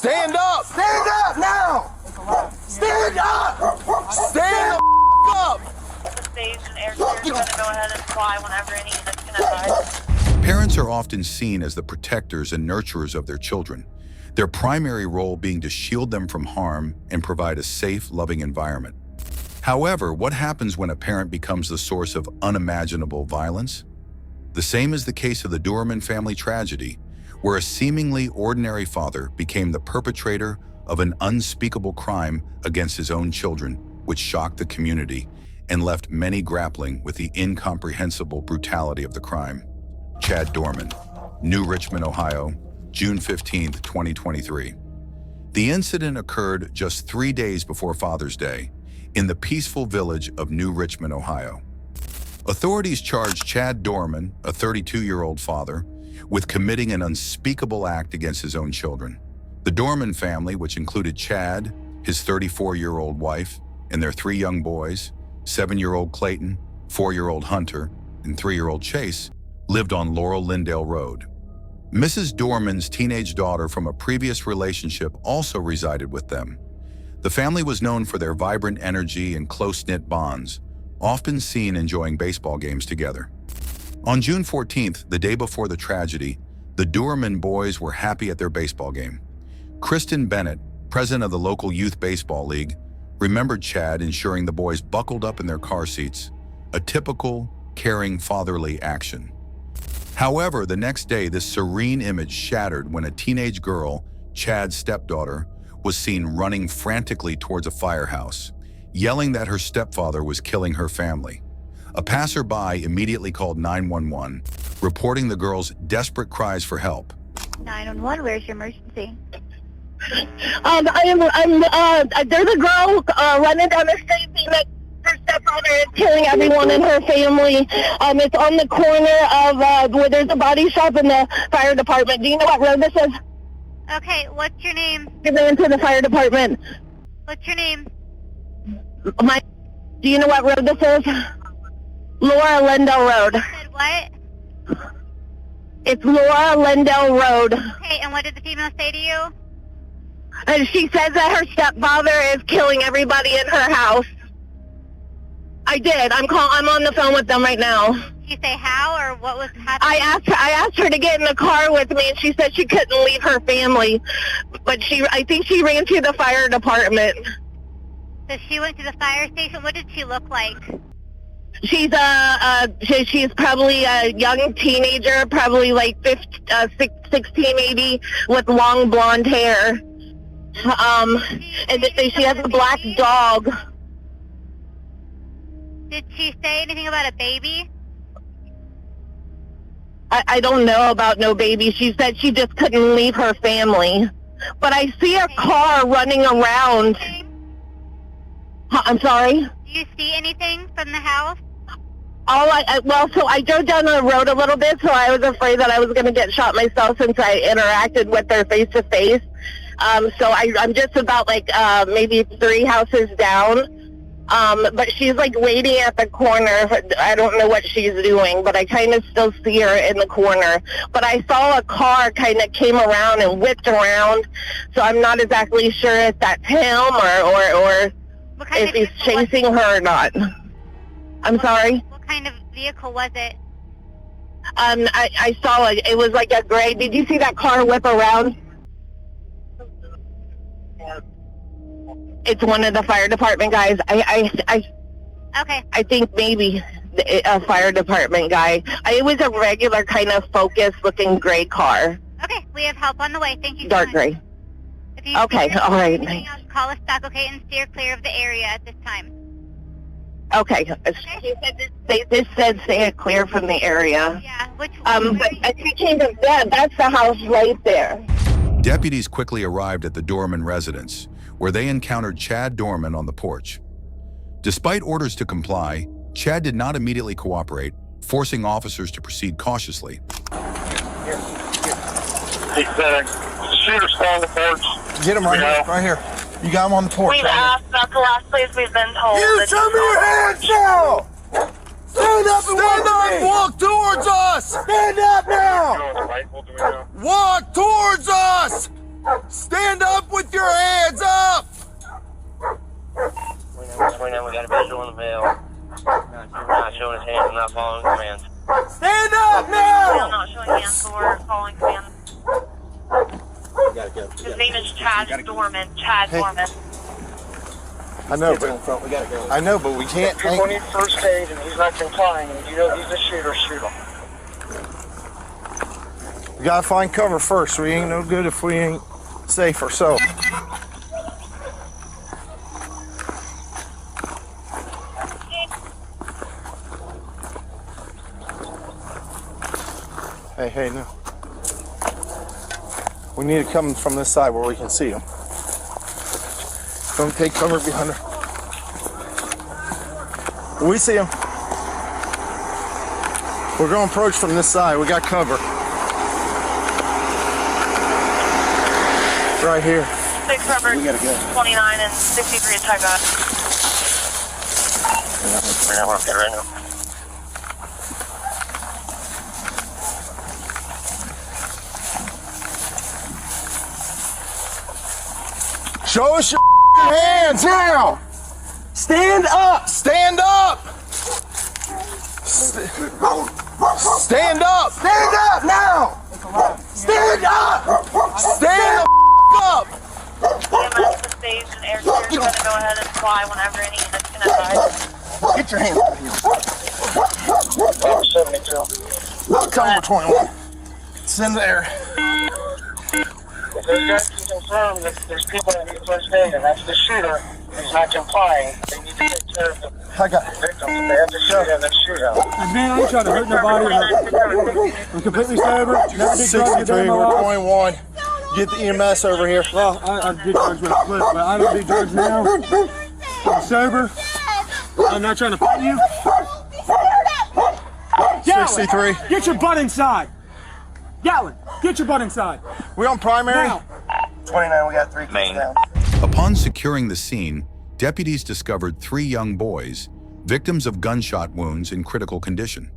Stand up! Stand up now! Stand up! Stand the up! Stage and air clear is going to go ahead and fly whenever any units can advise. Parents are often seen as the protectors and nurturers of their children, their primary role being to shield them from harm and provide a safe, loving environment. However, what happens when a parent becomes the source of unimaginable violence? The same is the case of the Durman family tragedy, where a seemingly ordinary father became the perpetrator of an unspeakable crime against his own children, which shocked the community and left many grappling with the incomprehensible brutality of the crime. Chad Doerman, New Richmond, Ohio, June 15, 2023. The incident occurred just 3 days before Father's Day in the peaceful village of New Richmond, Ohio. Authorities charged Chad Doerman, a 32-year-old father, with committing an unspeakable act against his own children. The Dorman family, which included Chad, his 34-year-old wife, and their 3 young boys, 7-year-old Clayton, 4-year-old Hunter, and 3-year-old Chase, lived on Laurel Lindale Road. Mrs. Dorman's teenage daughter from a previous relationship also resided with them. The family was known for their vibrant energy and close-knit bonds, often seen enjoying baseball games together. On June 14th, the day before the tragedy, the Durman boys were happy at their baseball game. Kristen Bennett, president of the local youth baseball league, remembered Chad ensuring the boys buckled up in their car seats, a typical, caring, fatherly action. However, the next day, this serene image shattered when a teenage girl, Chad's stepdaughter, was seen running frantically towards a firehouse, yelling that her stepfather was killing her family. A passerby immediately called 911, reporting the girl's desperate cries for help. 911, where's your emergency? There's a girl running down the street saying that her stepfather is killing everyone in her family. It's on the corner of where there's a body shop and the fire department. Do you know what road this is? Okay, what's your name? Get into the fire department. What's your name? Do you know what road this is? Laura Lindell Road. You said what? It's Laura Lindell Road. Okay, and what did the female say to you? And she says that her stepfather is killing everybody in her house. I did. I'm on the phone with them right now. Did you say how or what was happening? I asked her to get in the car with me, and she said she couldn't leave her family. But I think she ran to the fire department. So she went to the fire station. What did she look like? She's she's probably a young teenager, probably like 16 maybe, with long blonde hair. And she has a black dog. Did she say anything about a baby? I don't know about no baby. She said she just couldn't leave her family. But I see a car running around. I'm sorry? Do you see anything from the house? So I drove down the road a little bit, so I was afraid that I was going to get shot myself since I interacted with her face to face. So I'm just about like maybe 3 houses down. But she's like waiting at the corner. I don't know what she's doing, but I kind of still see her in the corner. But I saw a car kind of came around and whipped around, so I'm not exactly sure if that's him or if he's chasing her or not. I'm sorry? What kind of vehicle was it? I saw it was like a gray. Did you see that car whip around? It's one of the fire department guys. Okay. I think maybe a fire department guy. It was a regular kind of focus-looking gray car. Okay, we have help on the way. Thank you. Dark gray. Okay, all right. Call us back, okay, and steer clear of the area at this time. Okay. This said stay clear from the area. Yeah, but I think that's the house right there. Deputies quickly arrived at the Dorman residence, where they encountered Chad Doerman on the porch. Despite orders to comply, Chad did not immediately cooperate, forcing officers to proceed cautiously. He said, shooter still on the porch. Get him right here. You got him on the porch. We've asked, that's the last place we've been told. You show me your hands now! Stand up and walk towards us! Stand up now! Walk towards us! Stand up with your hands up! We got a visual in the mail. Not showing his hands and not following commands. Stand up I'm now! not showing hands or following commands. His name is Chase Doerman. Chase Doerman. I know, but we can't. People need first aid and he's not complying. And you know he's a shooter, shoot him. We gotta find cover first. We ain't no good if we ain't safe ourselves. Hey, no. We need to come from this side where we can see them. Don't take cover behind her. We see them. We're going to approach from this side. We got cover. Right here. Six covered. 29 and 63 type of. We're not right now. Show us your hands now! Stand up! Stand up! Stand up! Stand up now! Stand up! Stand the up! EMS to stage and air clear is going to go ahead and fly whenever any units can advise. Get your hands out here. 72. Tell them we're 21. Send the air. If those guys can confirm that there's people that need first aid and that's the shooter who's not complying, they need to take care of the I got it. victims. They have to shoot him and shoot him. Man, I ain't trying to hurt nobody. I'm completely sober. Never did drugs a day 63, in my we're life. 21. Get the EMS over here. Well, I did drugs with a clip, but I don't do drugs now. I'm sober. I'm not trying to fight you. 63. Get your butt inside. Gallon, get your butt inside. We on primary? Now. 29, we got 3 kids down. Upon securing the scene, deputies discovered 3 young boys, victims of gunshot wounds in critical condition.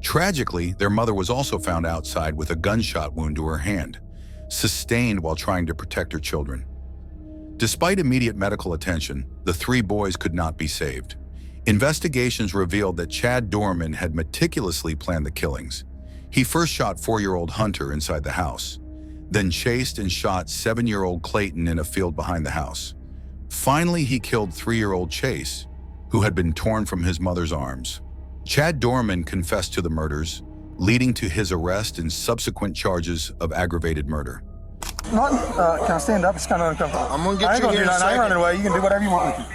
Tragically, their mother was also found outside with a gunshot wound to her hand, sustained while trying to protect her children. Despite immediate medical attention, the 3 boys could not be saved. Investigations revealed that Chase Doerman had meticulously planned the killings. He first shot 4-year-old Hunter inside the house, then chased and shot 7-year-old Clayton in a field behind the house. Finally, he killed 3-year-old Chase, who had been torn from his mother's arms. Chase Doerman confessed to the murders, leading to his arrest and subsequent charges of aggravated murder. Can I stand up? It's kind of uncomfortable. I'm gonna get you here in a I ain't second. running away. You can do whatever you want with me.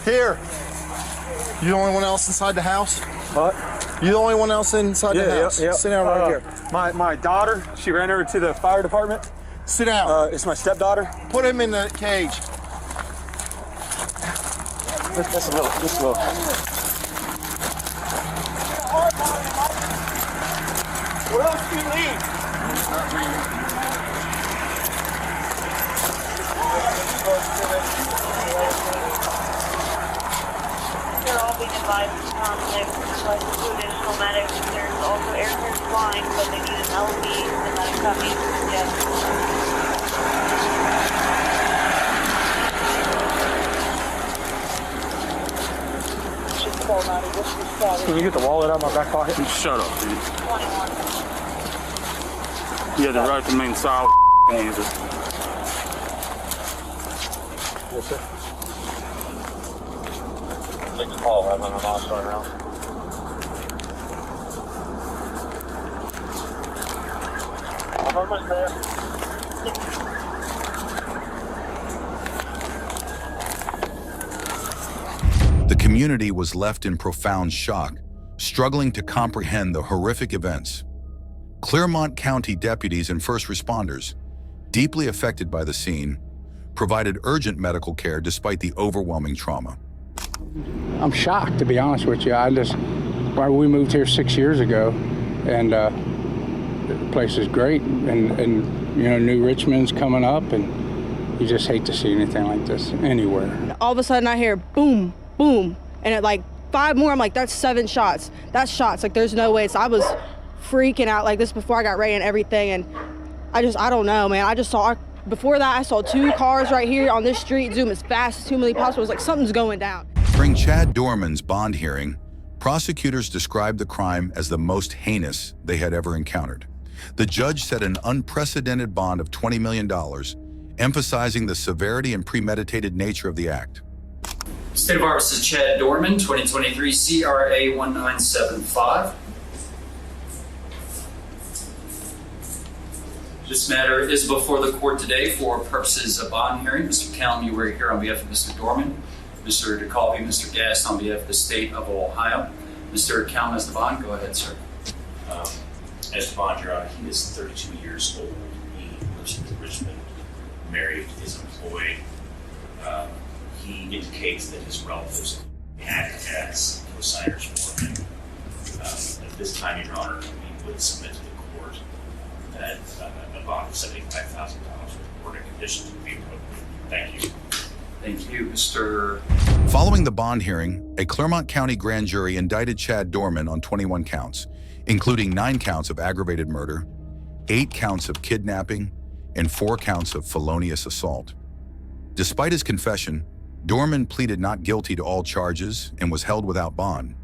Here. You the only one else inside the house? What? You the only one else inside the house? Yeah. Sit down right here. My daughter, she ran over to the fire department. Sit down. It's my stepdaughter. Put him in the cage. Just a little. Where else do you leave? They're all being advised they've requested 2 additional medics. There's also air clear flying, but they need an LV. The medic copy. Yes. Can you get the wallet out of my back pocket? Shut up, dude. 21. You had the right to remain silent, use it. Yes, sir. Take the call, I'm on the boss right now. I'm almost there. The community was left in profound shock, struggling to comprehend the horrific events. Clermont County deputies and first responders, deeply affected by the scene, provided urgent medical care despite the overwhelming trauma. I'm shocked, to be honest with you. We moved here 6 years ago, and the place is great, and you know, New Richmond's coming up, and you just hate to see anything like this anywhere. All of a sudden I hear boom, boom, and at like 5 more, I'm like, that's 7 shots. That's shots, like there's no way. So I was freaking out like this before I got ready and everything, and I don't know, man. Before that, I saw 2 cars right here on this street zoom as fast as humanly possible. It was like something's going down. During Chad Doerman's bond hearing, prosecutors described the crime as the most heinous they had ever encountered. The judge set an unprecedented bond of $20 million, emphasizing the severity and premeditated nature of the act. State of Art is Chad Doerman, 2023 CRA 1975. This matter is before the court today for purposes of bond hearing. Mr. Callum, you were here on behalf of Mr. Dorman. Mr. DeCalvi, Mr. Gass on behalf of the state of Ohio. Mr. Callum has the bond. Go ahead, sir. As the bond, Your Honor, he is 32 years old. He lives in Richmond, married, is employed. He indicates that his relatives act as co-signers for him. At this time, Your Honor, we would submit to the court that a bond of $75,000 with order conditions would be appropriate. Thank you. Thank you, Mr. Following the bond hearing, a Clermont County grand jury indicted Chad Doerman on 21 counts, including 9 counts of aggravated murder, 8 counts of kidnapping, and 4 counts of felonious assault. Despite his confession, Dorman pleaded not guilty to all charges and was held without bond.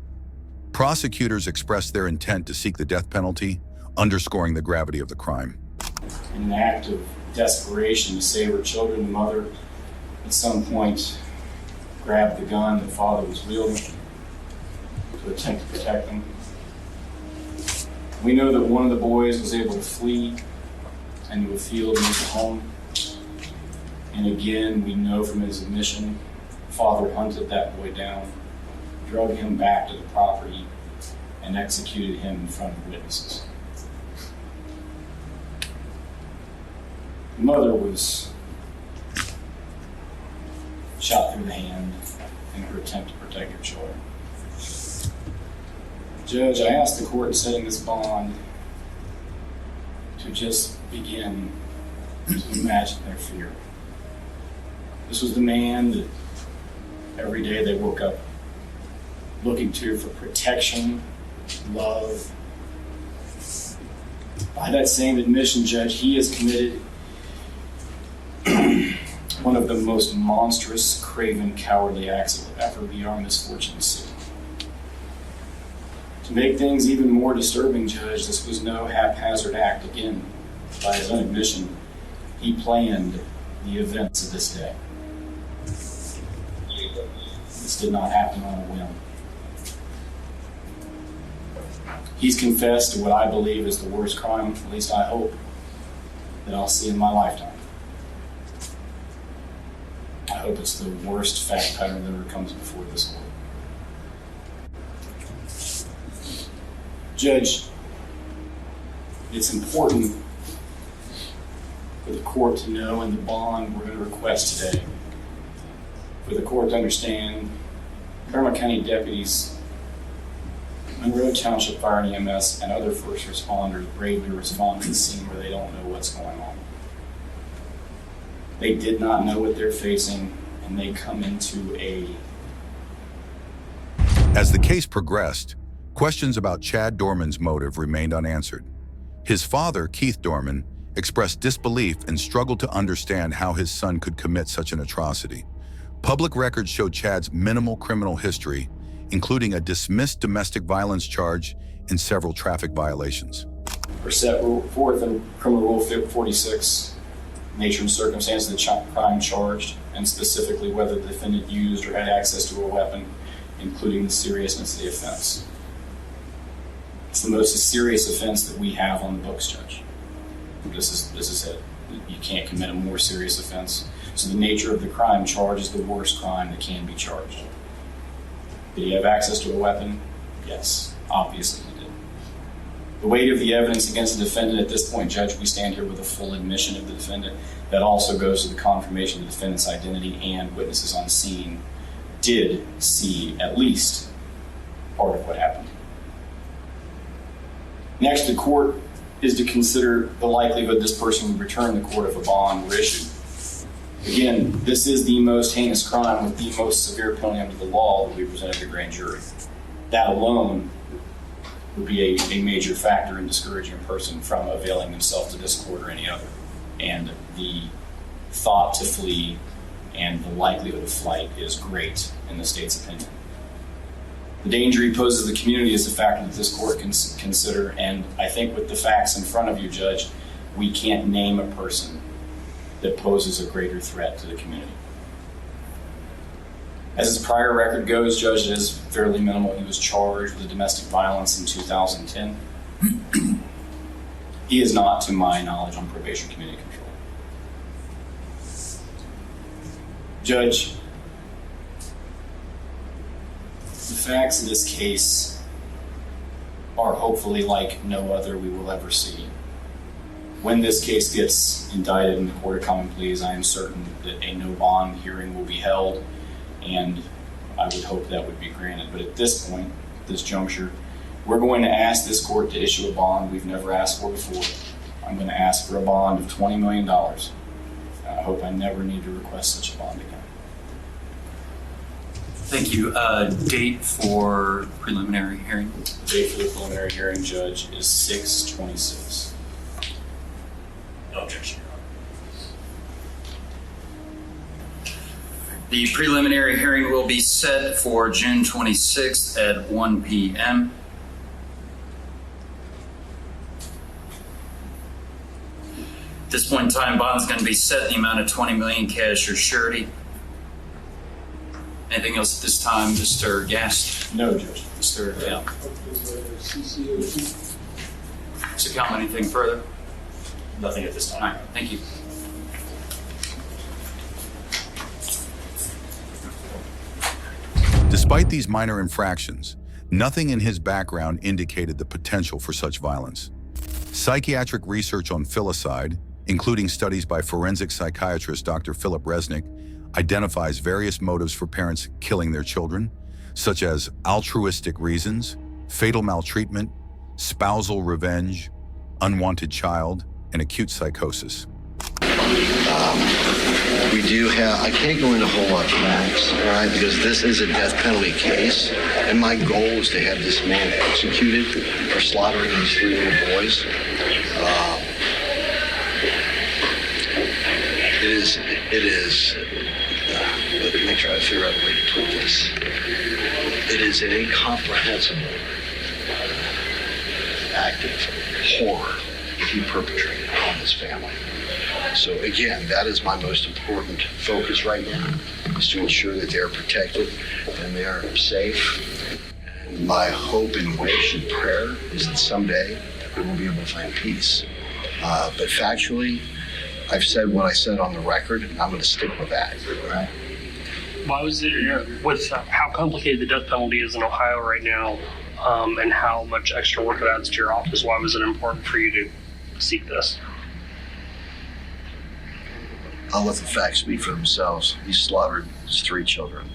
Prosecutors expressed their intent to seek the death penalty, underscoring the gravity of the crime. In an act of desperation to save her children, the mother at some point grabbed the gun that father was wielding to attempt to protect them. We know that one of the boys was able to flee into a field near the home. And again, we know from his admission, father hunted that boy down, drug him back to the property, and executed him in front of witnesses. The mother was shot through the hand in her attempt to protect her children. Judge, I asked the court setting this bond to just begin to imagine their fear. This was the man that every day they woke up looking to for protection, love. By that same admission, Judge, he has committed one of the most monstrous, craven, cowardly acts that will ever be our misfortune to see. To make things even more disturbing, Judge, this was no haphazard act. Again, by his own admission, he planned the events of this day. This did not happen on a whim. He's confessed to what I believe is the worst crime, at least I hope, that I'll see in my lifetime. I hope it's the worst fact pattern that ever comes before this court. Judge, it's important for the court to know in the bond we're going to request today, for the court to understand Durman County deputies, Monroe Township Fire and EMS, and other first responders bravely respond to the scene where they don't know what's going on. They did not know what they're facing, and they come into a... As the case progressed, questions about Chad Doerman's motive remained unanswered. His father, Keith Dorman, expressed disbelief and struggled to understand how his son could commit such an atrocity. Public records showed Chad's minimal criminal history, including a dismissed domestic violence charge and several traffic violations. Are set forth in Criminal Rule 46, nature and circumstance of the crime charged, and specifically whether the defendant used or had access to a weapon, including the seriousness of the offense. It's the most serious offense that we have on the books, Judge. This is it. You can't commit a more serious offense. So the nature of the crime charge is the worst crime that can be charged. Did he have access to a weapon? Yes, obviously he did. The weight of the evidence against the defendant at this point, Judge, we stand here with a full admission of the defendant. That also goes to the confirmation of the defendant's identity, and witnesses on scene did see at least part of what happened. Next, the court is to consider the likelihood this person would return the court if a bond were issued. Again, this is the most heinous crime with the most severe penalty under the law that we presented to the grand jury. That alone would be a major factor in discouraging a person from availing themselves to this court or any other. And the thought to flee and the likelihood of flight is great in the state's opinion. The danger he poses to the community is a factor that this court can consider, and I think with the facts in front of you, Judge, we can't name a person that poses a greater threat to the community. As his prior record goes, Judge, it is fairly minimal. He was charged with domestic violence in 2010. He is not, to my knowledge, on probation community control. Judge, the facts of this case are hopefully like no other we will ever see. When this case gets indicted in the Court of Common Pleas, I am certain that a no bond hearing will be held, and I would hope that would be granted. But at this point, this juncture, we're going to ask this court to issue a bond we've never asked for before. I'm going to ask for a bond of $20 million. I hope I never need to request such a bond again. Thank you. Date for preliminary hearing? The date for the preliminary hearing, Judge, is 6/26. No objection, Your Honor. The preliminary hearing will be set for June 26th at 1 p.m. At this point in time, bond's going to be set in the amount of $20 million cash or surety. Anything else at this time, Mr. Gast? No, Judge. Mr. Dale? Mr. Kalm, anything further? Nothing at this time. All right, thank you. Despite these minor infractions, nothing in his background indicated the potential for such violence. Psychiatric research on filicide, including studies by forensic psychiatrist Dr. Philip Resnick, identifies various motives for parents killing their children, such as altruistic reasons, fatal maltreatment, spousal revenge, unwanted child, and acute psychosis. We do have, I can't go into a whole lot of facts, all right, because this is a death penalty case, and my goal is to have this man executed for slaughtering these 3 little boys. It is, let me try to figure out a way to put this. It is an incomprehensible act of horror that he perpetrated on his family. So again, that is my most important focus right now, is to ensure that they're protected and they are safe. And my hope and wish and prayer is that someday we will be able to find peace. But factually, I've said what I said on the record, and I'm going to stick with that, right? Why was it, with how complicated the death penalty is in Ohio right now, and how much extra work it adds to your office, why was it important for you to seek this? I'll let the facts speak for themselves. He slaughtered his 3 children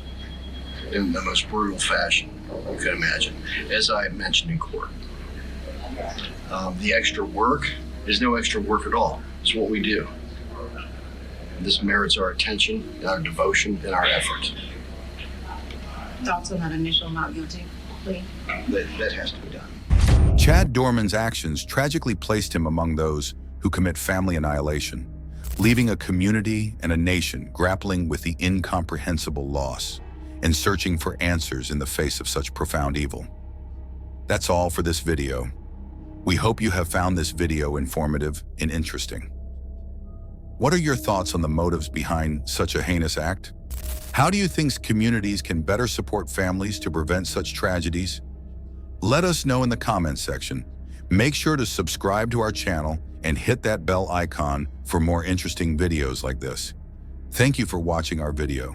in the most brutal fashion you could imagine, as I mentioned in court. The extra work is no extra work at all. It's what we do. This merits our attention, and our devotion, and our effort. Thoughts on that initial not guilty plea? That has to be done. Chad Doerman's actions tragically placed him among those who commit family annihilation, leaving a community and a nation grappling with the incomprehensible loss and searching for answers in the face of such profound evil. That's all for this video. We hope you have found this video informative and interesting. What are your thoughts on the motives behind such a heinous act? How do you think communities can better support families to prevent such tragedies? Let us know in the comments section. Make sure to subscribe to our channel and hit that bell icon for more interesting videos like this. Thank you for watching our video.